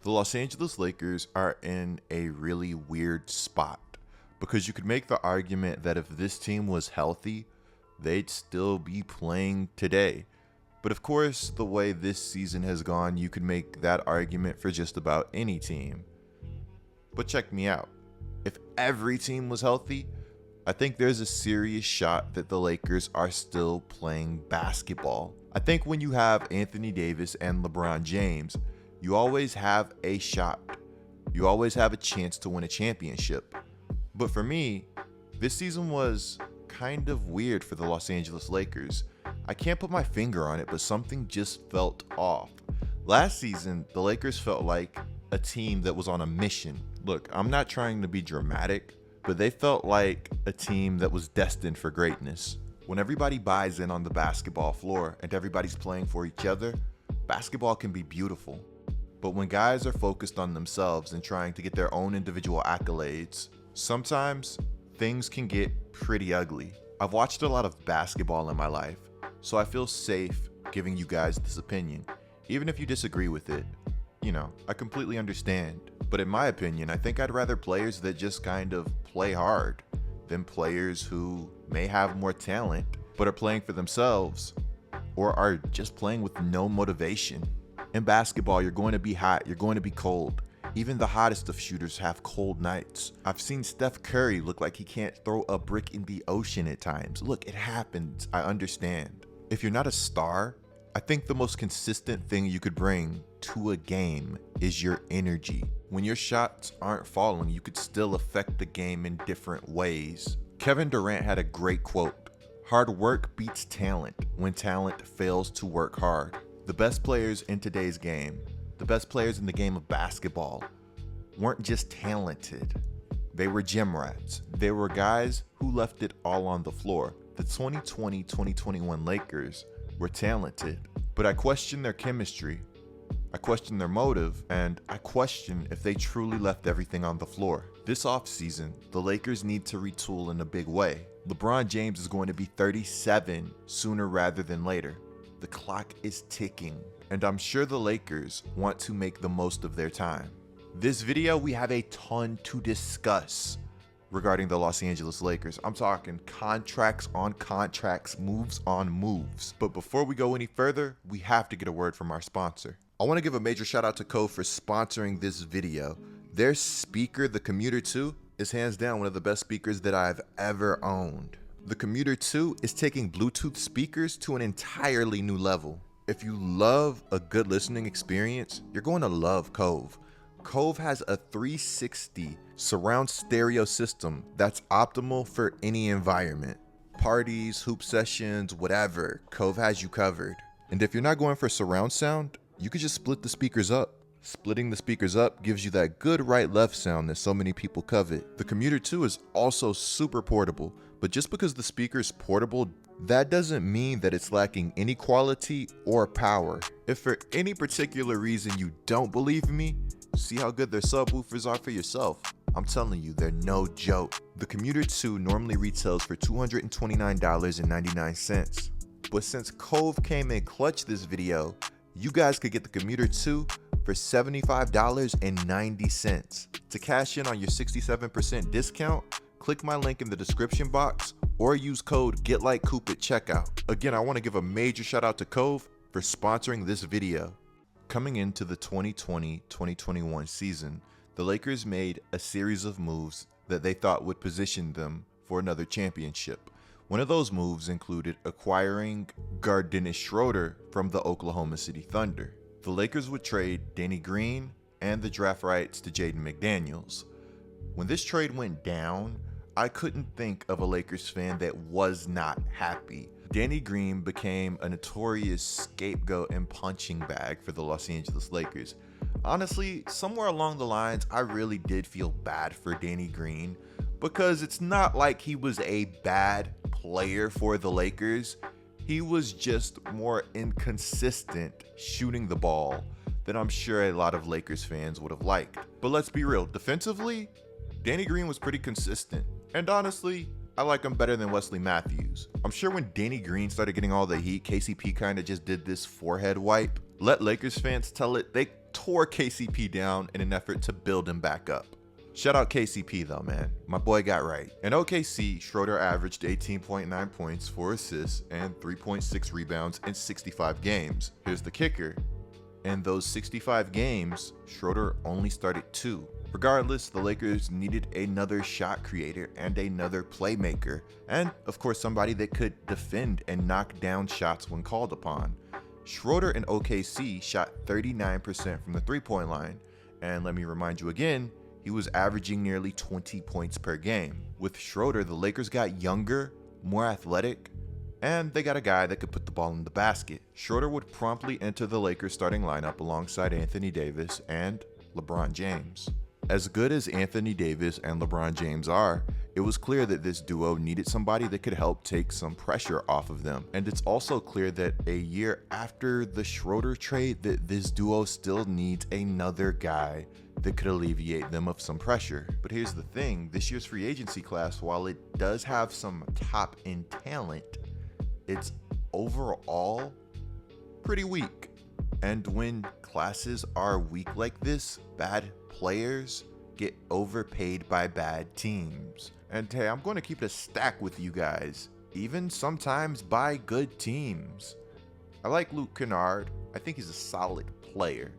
The Los Angeles Lakers are in a really weird spot because you could make the argument that if this team was healthy, they'd still be playing today. But of course, the way this season has gone, you could make that argument for just about any team. But check me out. If every team was healthy, I think there's a serious shot that the Lakers are still playing basketball. I think when you have Anthony Davis and LeBron James, you always have a shot. You always have a chance to win a championship. But for me, this season was kind of weird for the Los Angeles Lakers. I can't put my finger on it, but something just felt off. Last season, the Lakers felt like a team that was on a mission. Look, I'm not trying to be dramatic, but they felt like a team that was destined for greatness. When everybody buys in on the basketball floor and everybody's playing for each other, basketball can be beautiful. But when guys are focused on themselves and trying to get their own individual accolades, sometimes things can get pretty ugly. I've watched a lot of basketball in my life, so I feel safe giving you guys this opinion. Even if you disagree with it, I completely understand. But in my opinion, I think I'd rather players that just kind of play hard than players who may have more talent but are playing for themselves or are just playing with no motivation. In basketball, you're going to be hot, you're going to be cold. Even the hottest of shooters have cold nights. I've seen Steph Curry look like he can't throw a brick in the ocean at times. Look, it happens. I understand. If you're not a star, I think the most consistent thing you could bring to a game is your energy. When your shots aren't falling, you could still affect the game in different ways. Kevin Durant had a great quote: "Hard work beats talent when talent fails to work hard." The best players in today's game, the best players in the game of basketball, weren't just talented. They were gym rats. They were guys who left it all on the floor. The 2020-2021 Lakers were talented, but I question their chemistry. I question their motive, and I question if they truly left everything on the floor. This offseason, the Lakers need to retool in a big way. LeBron James is going to be 37 sooner rather than later. The clock is ticking, and I'm sure the Lakers want to make the most of their time. This video, we have a ton to discuss regarding the Los Angeles Lakers. I'm talking contracts on contracts, moves on moves. But before we go any further, we have to get a word from our sponsor. I want to give a major shout out to Cove for sponsoring this video. Their speaker, the Commuter 2, is hands down one of the best speakers that I've ever owned. The Commuter 2 is taking Bluetooth speakers to an entirely new level. If you love a good listening experience, you're going to love Cove. Cove has a 360 surround stereo system that's optimal for any environment. Parties, hoop sessions, whatever, Cove has you covered. And if you're not going for surround sound, you could just split the speakers up. Splitting the speakers up gives you that good right-left sound that so many people covet. The Commuter 2 is also super portable, but just because the speaker is portable, that doesn't mean that it's lacking any quality or power. If for any particular reason you don't believe me, see how good their subwoofers are for yourself. I'm telling you, they're no joke. The Commuter 2 normally retails for $229.99. But since Cove came in clutch this video, you guys could get the Commuter 2 for $75.90. To cash in on your 67% discount, click my link in the description box or use code GetLikeCoop at checkout. Again, I want to give a major shout out to Cove for sponsoring this video. Coming into the 2020-2021 season, the Lakers made a series of moves that they thought would position them for another championship. One of those moves included acquiring guard Dennis Schroder from the Oklahoma City Thunder. The Lakers would trade Danny Green and the draft rights to Jaden McDaniels. When this trade went down, I couldn't think of a Lakers fan that was not happy. Danny Green became a notorious scapegoat and punching bag for the Los Angeles Lakers. Honestly, somewhere along the lines, I really did feel bad for Danny Green because it's not like he was a bad player for the Lakers. He was just more inconsistent shooting the ball than I'm sure a lot of Lakers fans would have liked. But let's be real, defensively, Danny Green was pretty consistent. And honestly, I like him better than Wesley Matthews. I'm sure when Danny Green started getting all the heat, KCP kind of just did this forehead wipe. Let Lakers fans tell it, they tore KCP down in an effort to build him back up. Shout out KCP though, man. My boy got right. In OKC, Schroder averaged 18.9 points, 4 assists, and 3.6 rebounds in 65 games. Here's the kicker. In those 65 games, Schroder only started 2. Regardless, the Lakers needed another shot creator and another playmaker, and of course somebody that could defend and knock down shots when called upon. Schroder in OKC shot 39% from the three-point line, and let me remind you again, he was averaging nearly 20 points per game. With Schroder, the Lakers got younger, more athletic, and they got a guy that could put the ball in the basket. Schroder would promptly enter the Lakers starting lineup alongside Anthony Davis and LeBron James. As good as Anthony Davis and LeBron James are, it was clear that this duo needed somebody that could help take some pressure off of them. And it's also clear that a year after the Schroder trade, that this duo still needs another guy that could alleviate them of some pressure. But here's the thing, this year's free agency class, while it does have some top end talent, it's overall pretty weak. And when classes are weak like this, bad players get overpaid by bad teams. And hey, I'm going to keep it a stack with you guys, even sometimes by good teams. I like Luke Kennard. I think he's a solid player.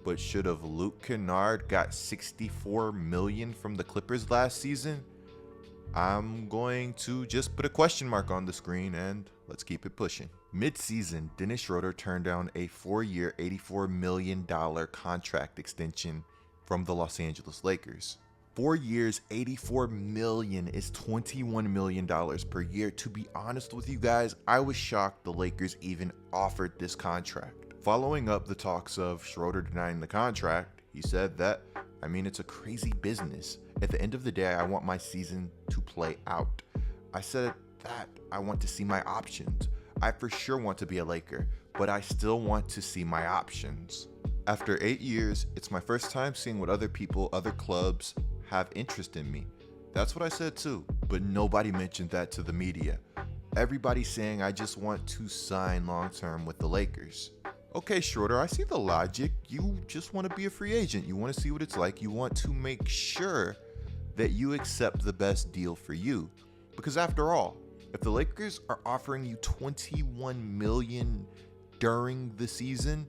But should have Luke Kennard got $64 million from the Clippers last season? I'm going to just put a question mark on the screen and let's keep it pushing. Mid-season, Dennis Schroder turned down a 4-year, $84 million contract extension from the Los Angeles Lakers. 4 years, $84 million is $21 million per year. To be honest with you guys, I was shocked the Lakers even offered this contract. Following up the talks of Schroder denying the contract, he said that, it's a crazy business. At the end of the day, I want my season to play out. I said that I want to see my options. I for sure want to be a Laker, but I still want to see my options. After 8 years, it's my first time seeing what other people, other clubs have interest in me. That's what I said too, but nobody mentioned that to the media. Everybody's saying I just want to sign long-term with the Lakers. Okay, Schroder, I see the logic. You just want to be a free agent. You want to see what it's like. You want to make sure that you accept the best deal for you. Because after all, if the Lakers are offering you $21 million during the season,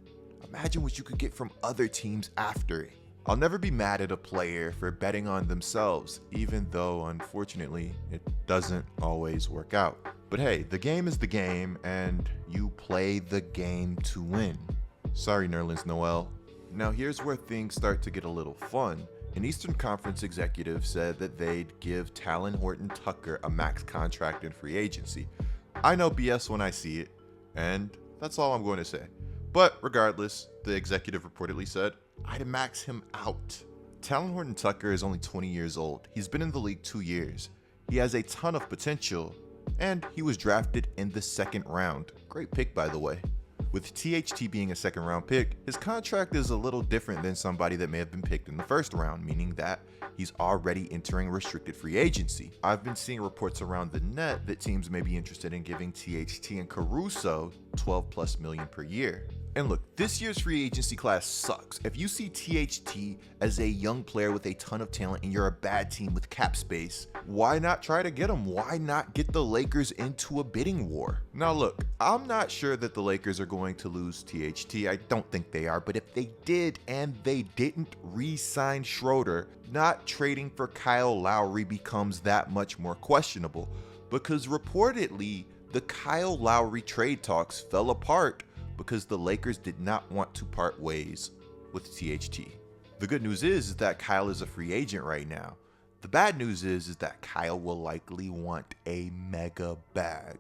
imagine what you could get from other teams after it. I'll never be mad at a player for betting on themselves, even though, unfortunately, it doesn't always work out. But hey, the game is the game, and you play the game to win. Sorry, Nerlens Noel. Now here's where things start to get a little fun. An Eastern Conference executive said that they'd give Talon Horton-Tucker a max contract in free agency. I know BS when I see it, and that's all I'm going to say. But regardless, the executive reportedly said, I'd max him out. Talon Horton-Tucker is only 20 years old. He's been in the league 2 years. He has a ton of potential, and he was drafted in the 2nd round. Great pick, by the way. With THT being a 2nd round pick, his contract is a little different than somebody that may have been picked in the 1st round, meaning that he's already entering restricted free agency. I've been seeing reports around the net that teams may be interested in giving THT and Caruso $12+ million per year. And look, this year's free agency class sucks. If you see THT as a young player with a ton of talent and you're a bad team with cap space, why not try to get him? Why not get the Lakers into a bidding war? Now look, I'm not sure that the Lakers are going to lose THT. I don't think they are, but if they did and they didn't re-sign Schroder, not trading for Kyle Lowry becomes that much more questionable, because reportedly the Kyle Lowry trade talks fell apart because the Lakers did not want to part ways with THT. The good news is that Kyle is a free agent right now. The bad news is that Kyle will likely want a mega bag,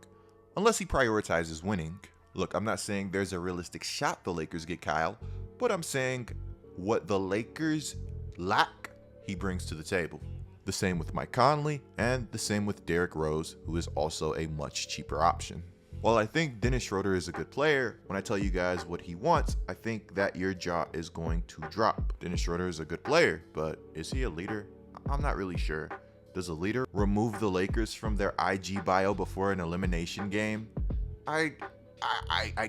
unless he prioritizes winning. Look, I'm not saying there's a realistic shot the Lakers get Kyle, but I'm saying what the Lakers lack, he brings to the table. The same with Mike Conley, and the same with Derrick Rose, who is also a much cheaper option. While I think Dennis Schroder is a good player, when I tell you guys what he wants, I think that your jaw is going to drop. Dennis Schroder is a good player, but is he a leader? I'm not really sure. Does a leader remove the Lakers from their IG bio before an elimination game? I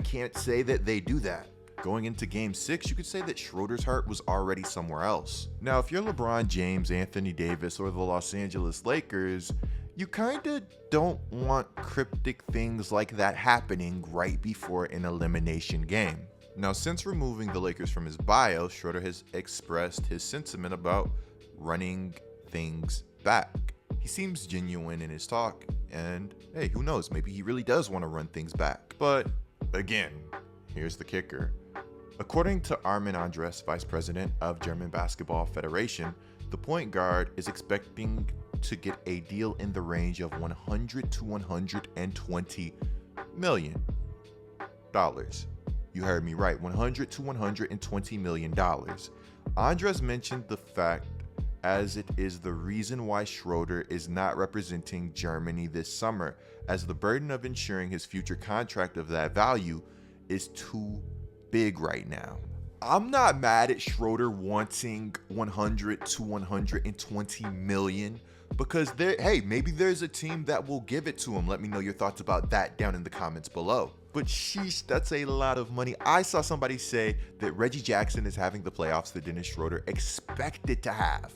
can't say that they do that. Going into game 6, you could say that Schroder's heart was already somewhere else. Now, if you're LeBron James, Anthony Davis, or the Los Angeles Lakers, you kinda don't want cryptic things like that happening right before an elimination game. Now, since removing the Lakers from his bio, Schroder has expressed his sentiment about running things back. He seems genuine in his talk, and hey, who knows, maybe he really does want to run things back. But again, here's the kicker. According to Armin Andres, vice president of German Basketball Federation, the point guard is expecting to get a deal in the range of $100 to $120 million. You heard me right, $100 to $120 million. Andres mentioned the fact as it is the reason why Schroder is not representing Germany this summer, as the burden of ensuring his future contract of that value is too big right now. I'm not mad at Schroder wanting 100 to 120 million because maybe there's a team that will give it to him. Let me know your thoughts about that down in the comments below. But sheesh, that's a lot of money. I saw somebody say that Reggie Jackson is having the playoffs that Dennis Schroder expected to have.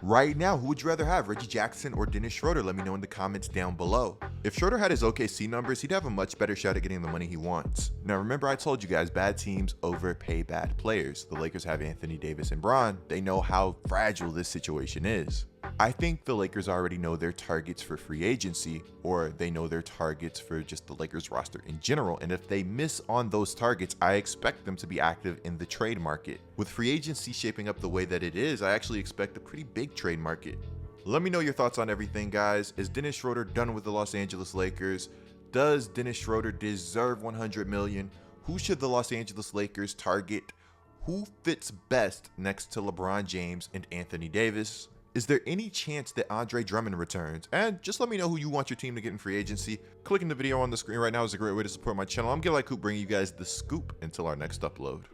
Right now, who would you rather have, Reggie Jackson or Dennis Schroder? Let me know in the comments down below. If Schroder had his OKC numbers, he'd have a much better shot at getting the money he wants. Now remember, I told you guys, bad teams overpay bad players. The Lakers have Anthony Davis and Bron. They know how fragile this situation is. I think the Lakers already know their targets for free agency, or they know their targets for just the Lakers roster in general, and if they miss on those targets, I expect them to be active in the trade market. With free agency shaping up the way that it is, I actually expect a pretty big trade market. Let me know your thoughts on everything, guys. Is Dennis Schroder done with the Los Angeles Lakers? Does Dennis Schroder deserve $100 million? Who should the Los Angeles Lakers target? Who fits best next to LeBron James and Anthony Davis? Is there any chance that Andre Drummond returns? And just let me know who you want your team to get in free agency. Clicking the video on the screen right now is a great way to support my channel. I'm Gil Coop, bringing you guys the scoop until our next upload.